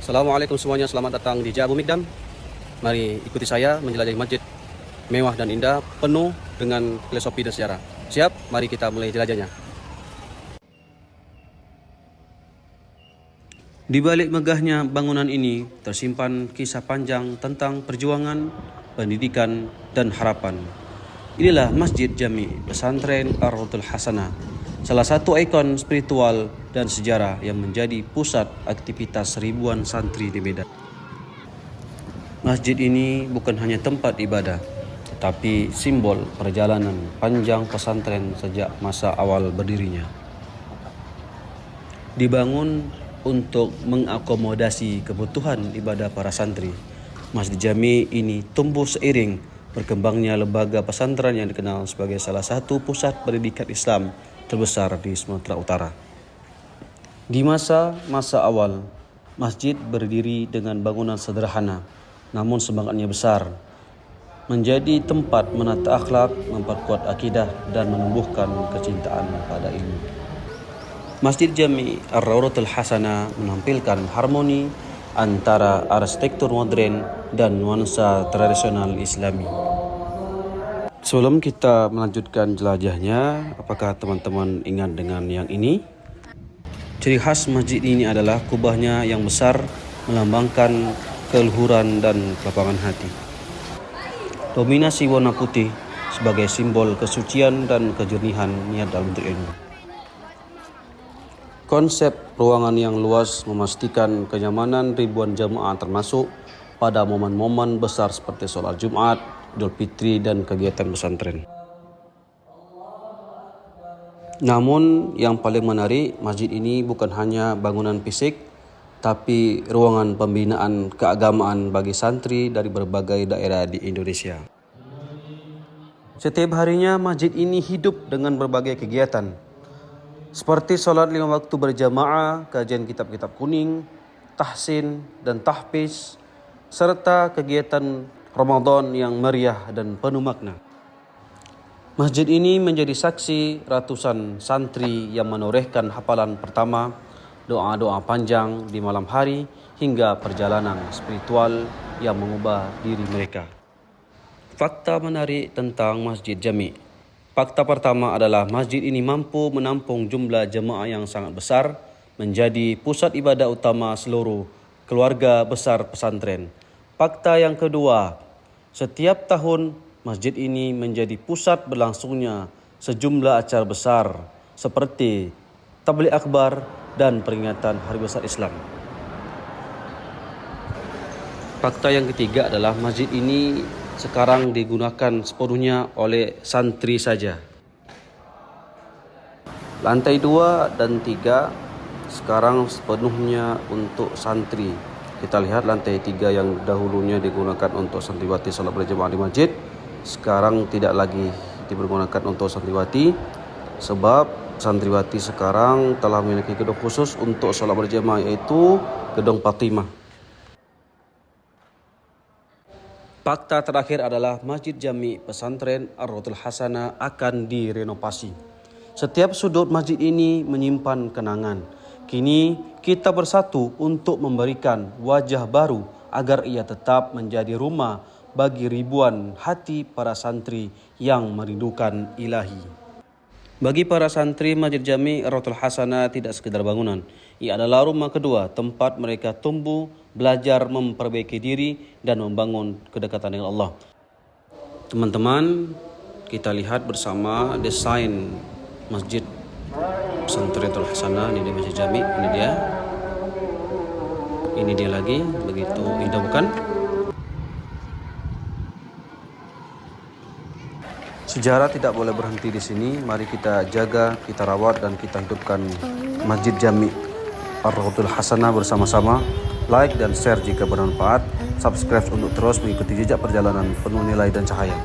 Assalamualaikum semuanya, selamat datang di Jabu Mikdam. Mari ikuti saya menjelajahi masjid mewah dan indah, penuh dengan filosofi dan sejarah. Siap? Mari kita mulai jelajahnya. Di balik megahnya bangunan ini tersimpan kisah panjang tentang perjuangan, pendidikan, dan harapan. Inilah Masjid Jami Pesantren Ar-Rawdatul Hasanah, salah satu ikon spiritual dan sejarah yang menjadi pusat aktivitas ribuan santri di Medan. Masjid ini bukan hanya tempat ibadah, tetapi simbol perjalanan panjang pesantren sejak masa awal berdirinya. Dibangun untuk mengakomodasi kebutuhan ibadah para santri, Masjid Jami ini tumbuh seiring berkembangnya lembaga pesantren yang dikenal sebagai salah satu pusat pendidikan Islam terbesar di Sumatera Utara. Di masa awal, masjid berdiri dengan bangunan sederhana, namun semangatnya besar, menjadi tempat menata akhlak, memperkuat akidah, dan menumbuhkan kecintaan pada ilmu. Masjid Jami Ar-Rawdatul Hasanah menampilkan harmoni antara arsitektur modern dan nuansa tradisional Islami. Sebelum kita melanjutkan jelajahnya, apakah teman-teman ingat dengan yang ini? Ciri khas masjid ini adalah kubahnya yang besar, melambangkan keluhuran dan kelapangan hati. Dominasi warna putih sebagai simbol kesucian dan kejernihan niat dalam bentuk ilmu. Konsep ruangan yang luas memastikan kenyamanan ribuan jamaah termasuk pada momen-momen besar seperti sholat Jumat, Idul Fitri, dan kegiatan pesantren. Namun yang paling menarik, masjid ini bukan hanya bangunan fisik, tapi ruangan pembinaan keagamaan bagi santri dari berbagai daerah di Indonesia. Setiap harinya masjid ini hidup dengan berbagai kegiatan, seperti sholat 5 waktu berjamaah, kajian kitab-kitab kuning, tahsin dan tahfiz, serta kegiatan Ramadan yang meriah dan penuh makna. Masjid ini menjadi saksi ratusan santri yang menorehkan hafalan pertama, doa-doa panjang di malam hari, hingga perjalanan spiritual yang mengubah diri mereka. Fakta menarik tentang Masjid Jami. Fakta pertama adalah masjid ini mampu menampung jumlah jemaah yang sangat besar, menjadi pusat ibadah utama seluruh keluarga besar pesantren. Fakta yang kedua, setiap tahun masjid ini menjadi pusat berlangsungnya sejumlah acara besar seperti tabligh akbar dan peringatan Hari Besar Islam. Fakta yang ketiga adalah masjid ini sekarang digunakan sepenuhnya oleh santri saja. Lantai 2 dan 3 sekarang sepenuhnya untuk santri. Kita lihat lantai 3 yang dahulunya digunakan untuk santriwati salat berjamaah di masjid, sekarang tidak lagi digunakan untuk santriwati, sebab santriwati sekarang telah memiliki gedung khusus untuk salat berjamaah, yaitu Gedung Fatimah. Fakta terakhir adalah Masjid Jami Pesantren Ar-Rawdatul Hasanah akan direnovasi. Setiap sudut masjid ini menyimpan kenangan. Kini kita bersatu untuk memberikan wajah baru agar ia tetap menjadi rumah bagi ribuan hati para santri yang merindukan ilahi. Bagi para santri, Masjid Jami Ar-Rawdatul Hasanah tidak sekedar bangunan. Ia adalah rumah kedua, tempat mereka tumbuh, belajar, memperbaiki diri, dan membangun kedekatan dengan Allah. Teman-teman, kita lihat bersama desain Masjid Pesantren Ar-Rawdatul Hasanah. Ini dia Masjid Jami, ini dia. Ini dia lagi, begitu indah bukan? Sejarah tidak boleh berhenti di sini. Mari kita jaga, kita rawat, dan kita hidupkan Masjid Jami Ar-Rawdatul Hasanah bersama-sama. Like dan share jika bermanfaat. Subscribe untuk terus mengikuti jejak perjalanan penuh nilai dan cahaya.